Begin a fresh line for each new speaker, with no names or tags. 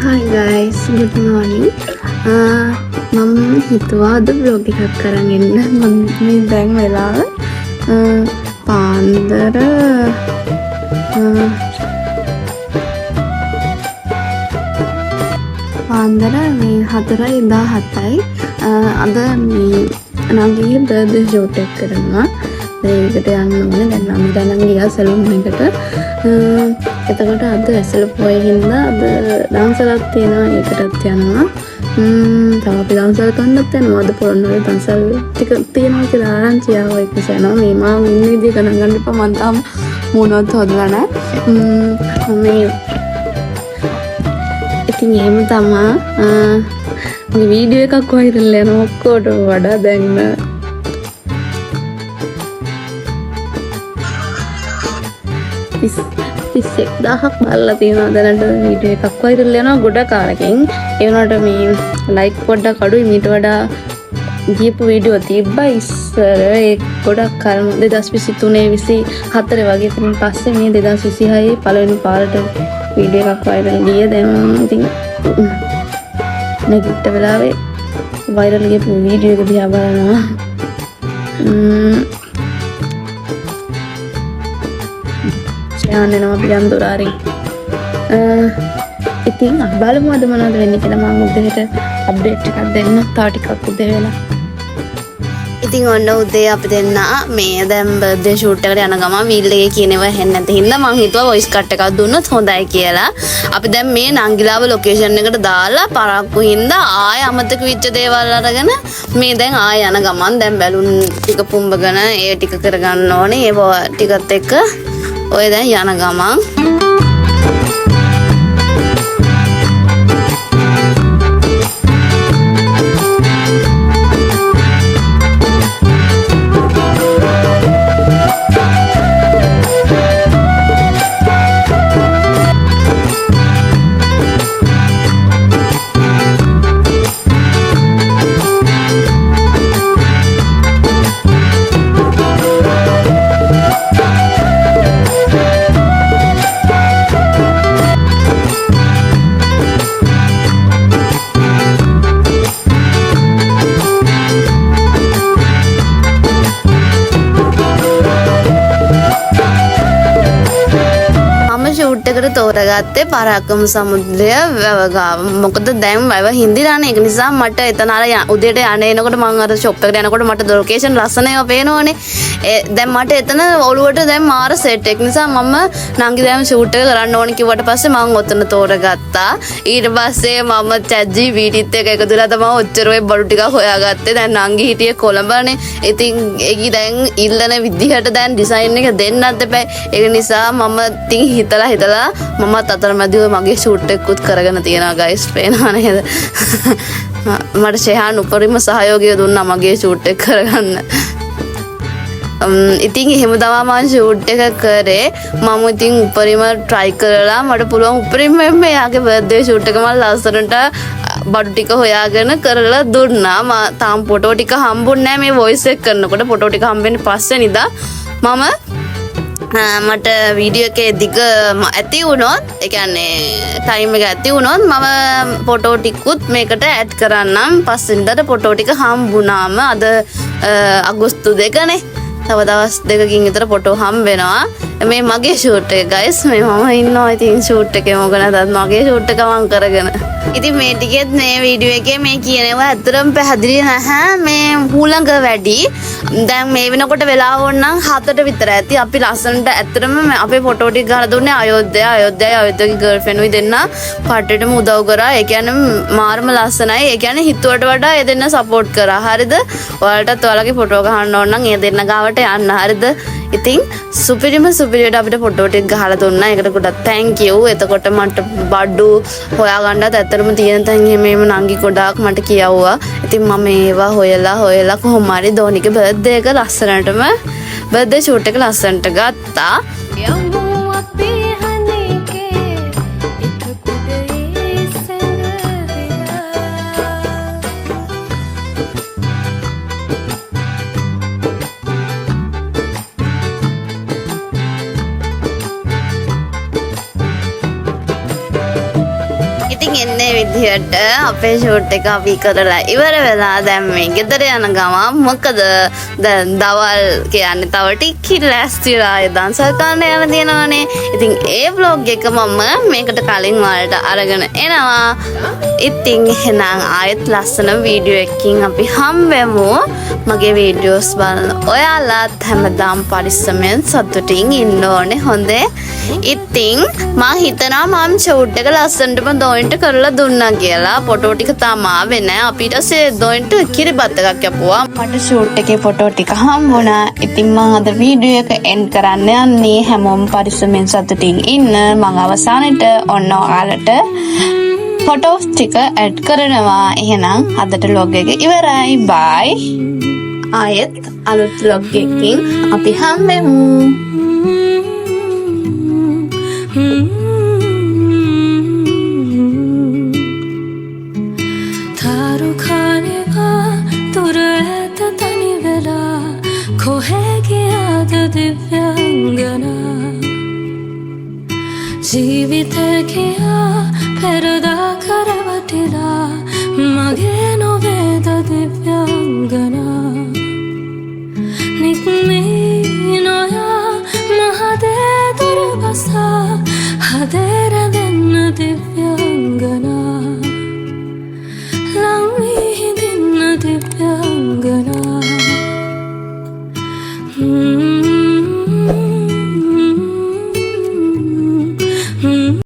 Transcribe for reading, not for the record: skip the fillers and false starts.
Hi guys, good morning. මම හිතුවා අද vlog එකක් කරන් එන්න. මම මේ දැන් වෙලාව පාන්දර මේ 4:17යි. අද මේ නංගිගේ බර්ත්ඩේ ෂූට් එක කරනවා. ඒකට යන්න ඕනේ. දැන් නම් දැන් ගියා සලූන් එකට. එතකොට අද ඇසල පොයේ හින්දා අද දවසක් තියෙනවා. ඒකටත් යනවා. තව අපි දවසල් කන්නත් යනවා. අද පොරොන්දුවේ දවසල් ටික තියෙනවා කියලා ආරංචි ආවා. ඒක නිසා යනවා. මේ මම ඉන්නේ විදිය ගණන් ගන්න එපා. මම තාම මොනවත් හොදලා නැහැ. මේ ඉතින් එහෙම තමයි. මගේ වීඩියෝ එකක් වයිරල් යනවා ඔක්කොට වඩා දැන් 31,000ක් බලලා තියෙනවා. දැනට වීඩියෝ එකක් වයිරල් යනවා ගොඩක් කාලෙකින්. ඒ වුණාට මේ ලයික් පොඩ්ඩක් අඩුයි. මීට වඩා ගියපු වීඩියෝ තිබ්බා ඉස්සර. ඒ ගොඩක් කල් 2023 24 වගේ. ඉතින් පස්සේ මේ 2026 පළවෙනි පාරට වීඩියෝ එකක් වයිරල් ගියේ. දැන් ඉතින් නැගිට වෙලාවේ වයිරල් ගියපු වීඩියෝ එක දිහා බලනවා. යනවා අපි යන් දොරාරින්. ඉතින් බලමු අද මොනවද වෙන්නේ කියලා. මම උදේට අප්ඩේට් එකක් දෙන්න. තව ටිකක් උදේ වෙලා. ඉතින් ඔන්න උදේ අපි දෙන්න මේ දැන් බර්ත්ඩේ ෂූට් එකට යන ගමන් වීල් එකේ කියනවා හෙන්න නැති හින්දා මං හිතුවා වොයිස් කට් එකක් දුන්නොත් හොඳයි කියලා. අපි දැන් මේ නංගිලාව ලොකේෂන් එකට දාලා පරක්කු හින්දා ආය අමතක වෙච්ච දේවල් අරගෙන මේ දැන් ආය යන ගමන් දැන් බැලුන් ටික පුම්බගෙන ඒ ටික කරගන්න ඕනේ. ඒ ටිකත් එක්ක ඔය දැන් යන ගමන් ෂූට් එකට තෝරගත්තේ පරාක්කම සමුද්‍රය වැව ගාව. මොකද දැන් වැව හින්දිලානේ. ඒක නිසා මට එතන අර උදේට යන්න එනකොට මම අර ෂොප් එකට යනකොට මට ලොකේෂන් ලස්සන ඒවා පේනවනේ. දැන් මට එතන ඔළුවට දැන් මාර සෙට් එක නිසා මම නංගි දැන් ෂූට් එක කරන්න ඕනේ කිව්වට පස්සේ මම ඔතන තෝරගත්තා. ඊට පස්සේ මම chat GPT එක එකතුලා තමයි ඔච්චර ඔය බඩු ටික හොයාගත්තේ. දැන් නංගි හිටියේ කොළඹනේ. ඉතින් ඒක දැන් ඉල්ලන විදිහට දැන් ඩිසයින් එක දෙන්නත් දෙපැයි. ඒක නිසා මම ඉතින් හිතලා මමත් අතරමැදිව මගේ ෂූට් එකකුත් කරගෙන තියෙනවා ගයිස්. පේනවා නේද? මට ෂෙහාන් උපරිම සහයෝගය දුන්නා මගේ ෂූට් එක කරගන්න. ඉතින් එහෙම තමයි මම ෂූට් එක කරේ. මම ඉතින් උපරිම try කරලා මට පුළුවන් උපරිම මෙයාගේ බර්ත්ඩේ ෂූට් එක මම ලස්සනට බඩු ටික හොයාගෙන කරලා දුන්නා. මම තාම ෆොටෝ ටික හම්බුන්නේ නැහැ මේ වොයිස් එක කරනකොට. ෆොටෝ ටික හම්බෙන්නේ පස්සේ නිදා මම මට වීඩියෝ එකේ දිග ඇති වුණොත්, ඒ කියන්නේ ටයිම් එක ඇති වුණොත් මම ෆොටෝ ටිකුත් මේකට ඇඩ් කරන්නම්. පස්සෙන්දට ෆොටෝ ටික හම්බුනාම අද අගෝස්තු 2නේ. තව දවස් 2කින් විතර ෆොටෝ හම්බ වෙනවා. මේ මගේ ෂූට් එක ගයිස්. මේ මම ඉන්නවා ඉතින් ෂූට් එකේ මොකද මගේ ෂූට් එක මම කරගෙන. ඉතින් මේ ටිකෙත් මේ වීඩියෝ එකේ මේ කියනවා ඇත්තටම පැහැදිලි නැහැ. මේ හුළඟ වැඩි. දැන් මේ වෙනකොට වෙලාව ඕනනම් 7ට විතර ඇති. අපි ලස්සනට ඇත්තටම අපේ ෆොටෝ ටික ගහලා දුන්නේ අයෝධ්‍යාගේ ගර්ල්ෆ්‍රෙන්ඩ්ුයි දෙන්න පාටේටම උදව් කරා. ඒ කියන්නේ මාර්ම ලස්සනයි. ඒ කියන්නේ හිතුවට වඩා ඒ දෙන්න සපෝට් කරා. හරිද? ඔයාලටත් ඔයාලගේ ෆොටෝ ගහන්න ඕන නම් ඒ දෙන්න ගාවට යන්න. හරිද? ඉතින් සුපිරියට අපිට ෆොටෝ ටික ගහලා දුන්නා. ඒකට ගොඩක් thank you. එතකොට මට බඩු හොයාගන්නත් ඇත්තටම තියෙන තැන් එහෙම නංගි ගොඩාක් මට කියවුවා. ඉතින් මම ඒවා හොයලා කොහොම හරි දෝනිගේ බර්ත්ඩේ එක ලස්සනටම බර්ත්ඩේ ෂූට් එක ලස්සනට ගත්තා. ඉතින් එන්නේ විදිහට අපේ ෂූට් එක අපි කරලා ඉවර වෙලා දැන් මේ ගෙදර යන ගමන් මොකද දැන් දවල් කියන්නේ තව ටිකක් ලෑස්තිලා දන්සල් කරන්න යන තියෙනවානේ. ඉතින් ඒ vlog එක මම මේකට කලින් වලට අරගෙන එනවා. ඉතින් එහෙනම් ආයෙත් ලස්සන වීඩියෝ එකකින් අපි හම්බෙමු. මගේ වීඩියෝස් බලන ඔයාලත් හැමදාම පරිස්සමෙන් සතුටින් ඉන්න ඕනේ හොඳේ. ඉතින් මම හිතනවා මම ෂූට් එක ලස්සනටම දොයින්ට කරලා දුන්නා කියලා. ෆොටෝ ටික තාම ආවේ නැහැ. අපිට සේ දොයින්ට කිරිබත් එකක් කැපුවා. මට ෂූට් එකේ ෆොටෝ ටික හම්බුණා. ඉතින් මම අද වීඩියෝ එක එන්ඩ් කරන්න යන්නේ. හැමෝම පරිස්සමෙන් සතුටින් ඉන්න. මම අවසානෙට ඔන්න ඔයාලට ෆොටෝස් ටික ඇඩ් කරනවා. එහෙනම් අදට vlog එක ඉවරයි. බයි. ආයෙත් අලුත් vlog එකකින් අපි හම්බෙමු.
타루카니가 또르했다 다니베라 고해기야드 디병가나 ජීවිතකයා පෙරදා කරවටිලා මගේ නොවේද දිව්‍යංගනා නික්මී නොයා මහදේ දුරබසා හදේර දෙන්න දිව්‍යංගනා ලංවී හිඳින්න දිව්‍යංගනා